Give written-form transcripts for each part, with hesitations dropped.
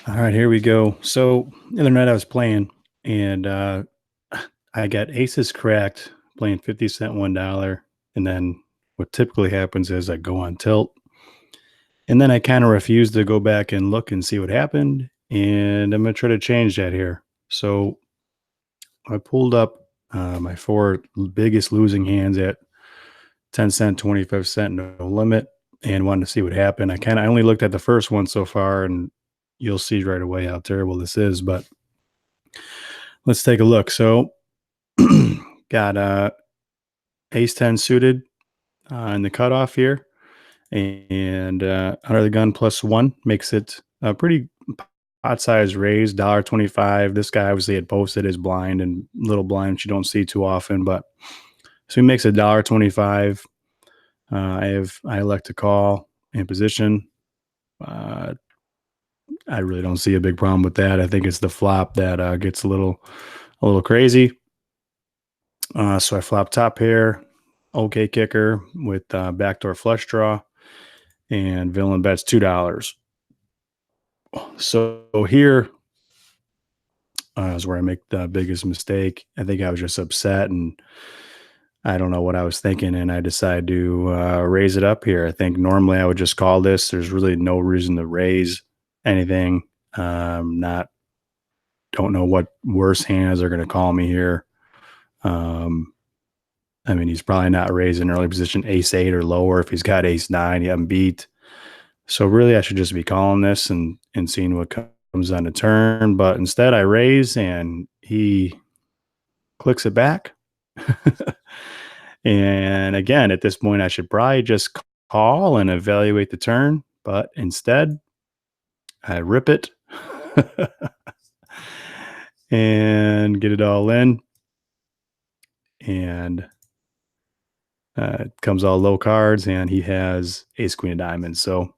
All right, here we go. So the other night I was playing and I got aces cracked playing 50 cent $1. And then what typically happens is I go on tilt. And then I kind of refuse to go back and look and see what happened. And I'm gonna try to change that here. So I pulled up my four biggest losing hands at 10 cent, 25 cent, no limit, and wanted to see what happened. I only looked at the first one so far, and you'll see right away how terrible this is. But let's take a look. So got ace 10 suited in the cutoff here, and under the gun plus one makes it a pretty pot size raise, 25. This guy obviously had posted his blind and little blind, which you don't see too often, but so he makes $1.25. I elect to call in position. Uh, I really don't see a big problem with that. I think it's the flop that gets a little crazy. So I flop top pair, okay kicker with backdoor flush draw, and villain bets $2. So here is where I make the biggest mistake. I think I was just upset and I don't know what I was thinking, and I decided to raise it up here. I think normally I would just call this. There's really no reason to raise anything. Not don't know what worse hands are going to call me here. Um, I mean, he's probably not raising early position ace eight or lower. If he's got ace nine, he haven't beat. So really, I should just be calling this and seeing what comes on the turn. But instead, I raise and he clicks it back. And again, at this point, I should probably just call and evaluate the turn. But instead, I rip it and get it all in. And it comes all low cards, and he has ace queen of diamonds. So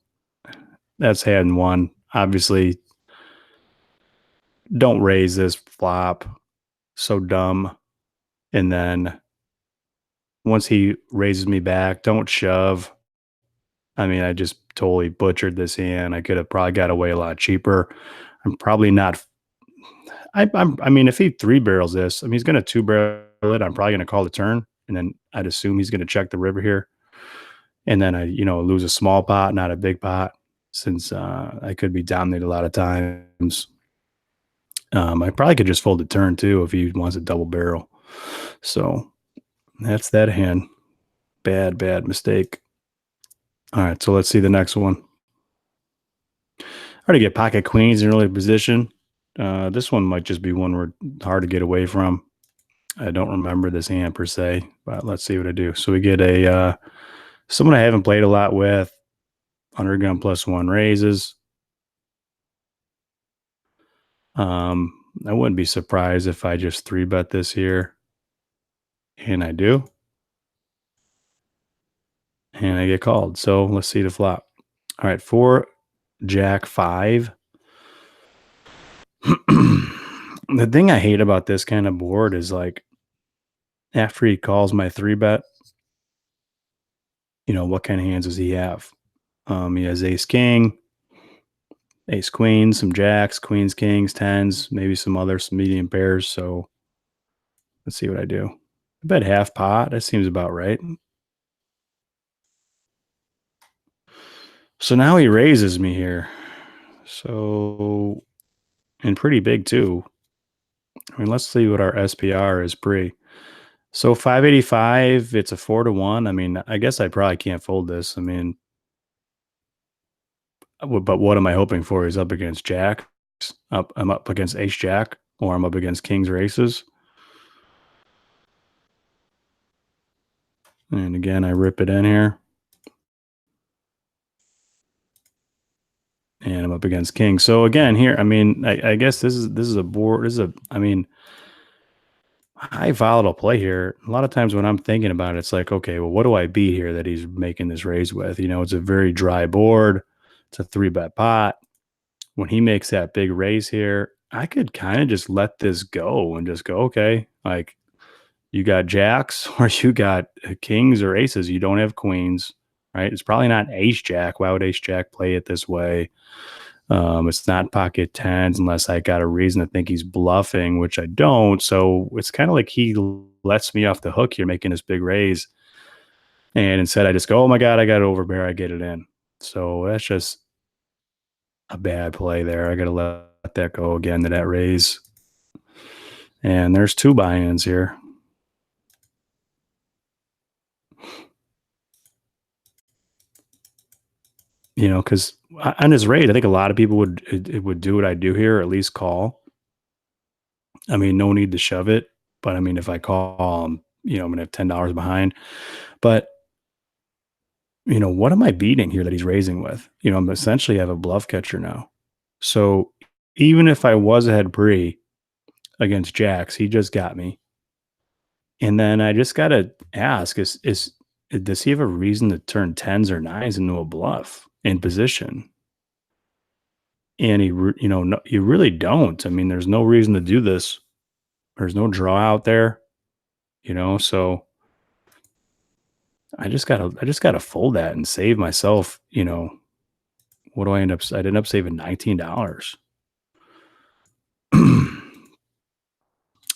that's hand one. Obviously, don't raise this flop. So dumb. And then once he raises me back, don't shove. I mean, I just totally butchered this hand. I could have probably got away a lot cheaper. I'm probably not. I mean, if he three barrels this, I mean, he's going to two barrel it. I'm probably going to call the turn, and then I'd assume he's going to check the river here, and then I, lose a small pot, not a big pot, since I could be dominated a lot of times. I probably could just fold the turn too if he wants a double barrel. So that's that hand. Bad mistake. All right, so let's see the next one. I already get pocket queens in early position. This one might just be one where hard to get away from. I don't remember this hand per se, but let's see what I do. So we get a someone I haven't played a lot with. Under gun plus one raises. I wouldn't be surprised if I just three bet this here, and I do, and I get called. So let's see the flop. All right, four, jack, five. The thing I hate about this kind of board is like after he calls my three bet, what kind of hands does he have? He has ace king, ace queen, some jacks, queens, kings, tens, maybe some medium pairs. So let's see what I do. I bet half pot. That seems about right. So now he raises me here. So, and pretty big too. I mean, let's see what our SPR is pre. So 585, it's a 4-1. I mean, I guess I probably can't fold this. I mean, but what am I hoping for? He's up against jacks. I'm up against ace jack, or I'm up against kings or aces. And again, I rip it in here. And I'm up against king. So again, here, I mean, I guess this is a board. I mean, high volatile play here. A lot of times when I'm thinking about it, it's like, okay, well, what do I beat here that he's making this raise with? It's a very dry board. It's a three bet pot. When he makes that big raise here, I could kind of just let this go and just go, okay, like you got jacks or you got kings or aces. You don't have queens, right? It's probably not ace jack. Why would ace jack play it this way? It's not pocket tens unless I got a reason to think he's bluffing, which I don't. So it's kind of like he lets me off the hook here, making this big raise. And instead, I just go, oh my God, I got it over bear. I get it in. So that's just a bad play there. I got to let that go again to that raise. And there's two buy-ins here. Because on his raise, I think a lot of people would do what I do here, or at least call. I mean, no need to shove it, but I mean, if I call, I'm gonna have $10 behind. But what am I beating here that he's raising with? I'm essentially have a bluff catcher now. So even if I was ahead pre against jacks, he just got me. And then I just gotta ask: is does he have a reason to turn tens or nines into a bluff in position? And no, you really don't. I mean, there's no reason to do this. There's no draw out there, so I just gotta fold that and save myself, what do I end up I'd end up saving $19.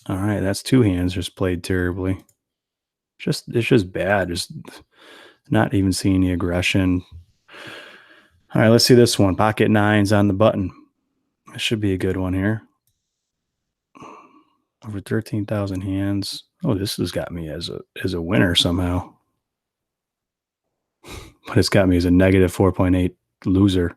All right, that's two hands just played terribly. It's just bad. Just not even seeing the aggression. All right, let's see this one. Pocket nines on the button. That should be a good one here. Over 13,000 hands. Oh, this has got me as a winner somehow. But it's got me as a negative 4.8 loser.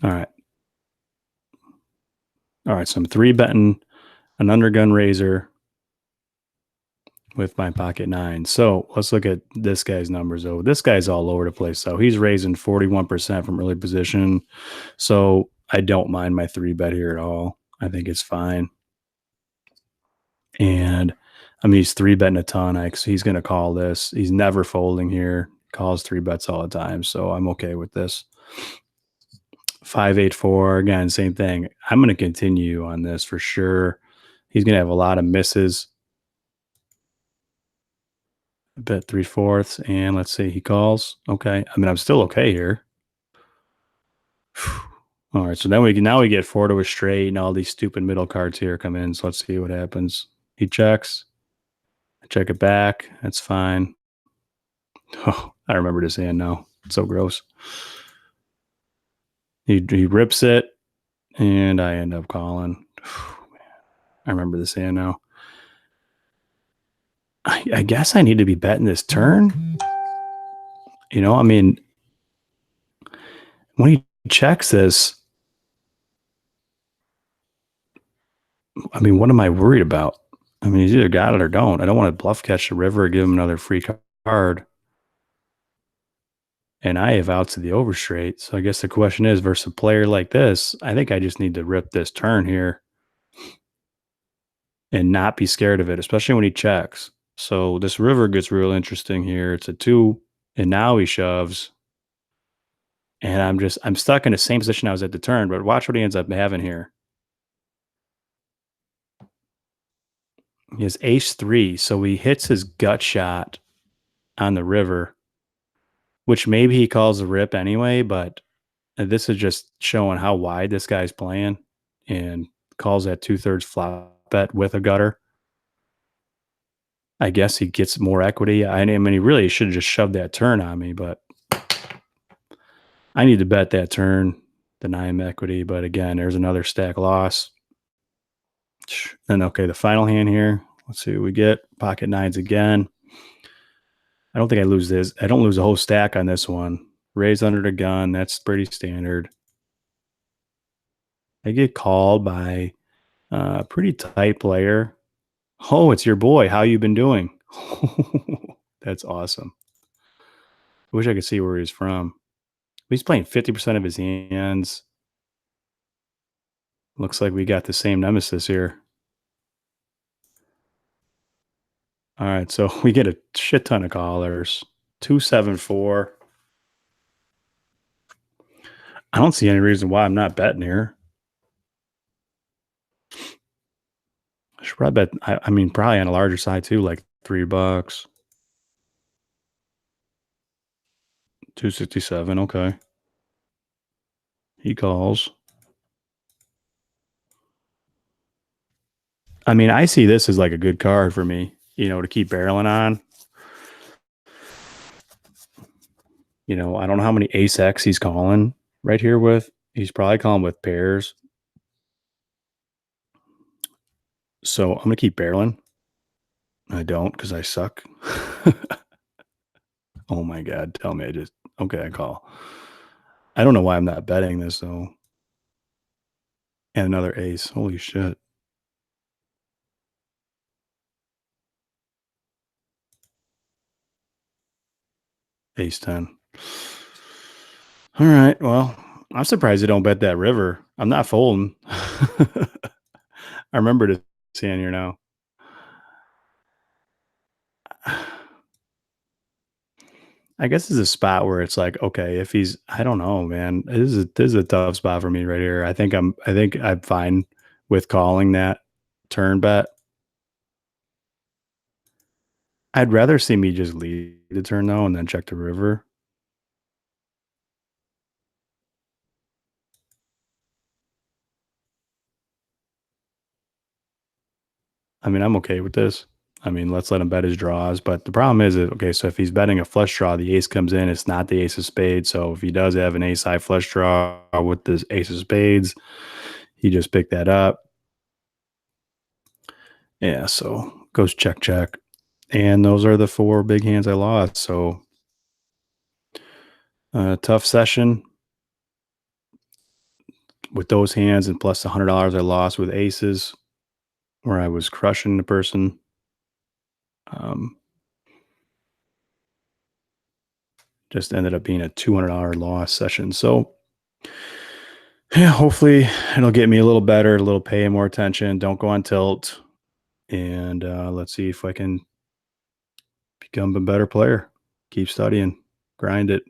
All right. All right. So I'm three betting an undergun razor with my pocket nine. So let's look at this guy's numbers. Oh, this guy's all over the place. So he's raising 41% from early position. So I don't mind my three bet here at all. I think it's fine. And I mean, he's three betting a ton. He's going to call this. He's never folding here. Calls three bets all the time. So I'm okay with this. 584 again, same thing. I'm going to continue on this for sure. He's going to have a lot of misses. Bet 3/4, and let's see, he calls. Okay, I mean, I'm still okay here. All right, so then we get four to a straight, and all these stupid middle cards here come in. So let's see what happens. He checks. I check it back. That's fine. Oh, I remember this hand now. It's so gross. He rips it, and I end up calling. I remember this hand now. I guess I need to be betting this turn. I mean, when he checks this, I mean, what am I worried about? I mean, he's either got it or don't. I don't want to bluff catch the river or give him another free card. And I have outs to the over straight. So I guess the question is, versus a player like this, I think I just need to rip this turn here and not be scared of it, especially when he checks. So this river gets real interesting here. It's a 2, and now he shoves. And I'm stuck in the same position I was at the turn, but watch what he ends up having here. He has ace 3, so he hits his gut shot on the river, which maybe he calls a rip anyway, but this is just showing how wide this guy's playing, and calls that 2/3 flop bet with a gutter. I guess he gets more equity. I mean, he really should have just shoved that turn on me, but I need to bet that turn, deny him equity. But again, there's another stack loss. Then, okay, the final hand here. Let's see what we get. Pocket nines again. I don't think I lose this. I don't lose a whole stack on this one. Raise under the gun. That's pretty standard. I get called by a pretty tight player. Oh, it's your boy. How you been doing? That's awesome. I wish I could see where he's from. He's playing 50% of his hands. Looks like we got the same nemesis here. All right, so we get a shit ton of callers. 274. I don't see any reason why I'm not betting here. I should probably bet. I mean, probably on a larger side too, like $3, 267. Okay. He calls. I mean, I see this as like a good card for me, to keep barreling on. I don't know how many ace X he's calling right here with. He's probably calling with pairs. So I'm going to keep barreling. I don't because I suck. Oh my God. Tell me okay, I call. I don't know why I'm not betting this though. And another ace. Holy shit. Ace 10. All right. Well, I'm surprised they don't bet that river. I'm not folding. I remember this hand here now. I guess it's a spot where it's like, okay, if he's, I don't know, man. This is a tough spot for me right here. I think I'm fine with calling that turn bet. I'd rather see me just lead the turn though, and then check the river. I mean, I'm okay with this. I mean, let's let him bet his draws. But the problem is, okay, so if he's betting a flush draw, the ace comes in. It's not the ace of spades. So if he does have an ace high flush draw with this ace of spades, he just picked that up. Yeah, so goes check, check. And those are the four big hands I lost. So tough session with those hands, and plus the $100 I lost with aces, where I was crushing the person. Um, just ended up being a $200 loss session. So yeah, hopefully it'll get me a little better, a little pay more attention. Don't go on tilt, and let's see if I can become a better player. Keep studying, grind it.